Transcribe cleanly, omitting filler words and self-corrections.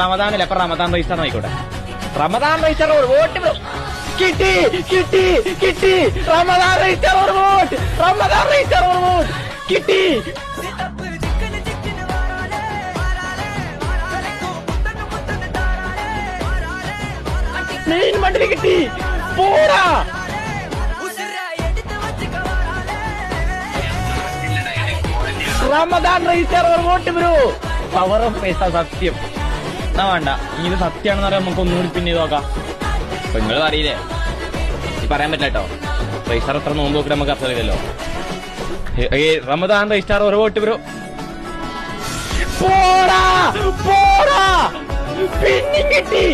റമദാനല്ലേ, അപ്പൊ റമദാൻ റൈസർ ആയിക്കോട്ടെ. റമദാൻ റൈസർ ഒരു വോട്ട് കിട്ടി കിട്ടി കിട്ടി. റമദാൻ റൈസർ ഒരു വോട്ട്, റമദാൻ റൈസർ ഒരു വോട്ട് കിട്ടി. മെയിൻ മണ്ടിൽ കിട്ടി. പോടാ റമദാൻ റൈസർ ഒരു വോട്ട് ബ്രോ. പവർ ഓഫ് പൈസ സത്യം എന്നാ വേണ്ട. ഇത് സത്യമാണെന്ന് പറയാൻ നമുക്ക് ഒന്നുകൂടി പിന്നെ നോക്കാം. അപ്പൊ നിങ്ങൾ അറിയില്ലേ, പറയാൻ പറ്റില്ല കേട്ടോ. റൈസർ എത്ര നോമ്പ് നോക്കിട്ട് നമുക്ക് അത്ര ഇല്ലല്ലോ. റമദാൻ റൈസർ ഒരു വോട്ട് ബ്രോ. പോടാ പോടാ പിന്നെ കിട്ടി.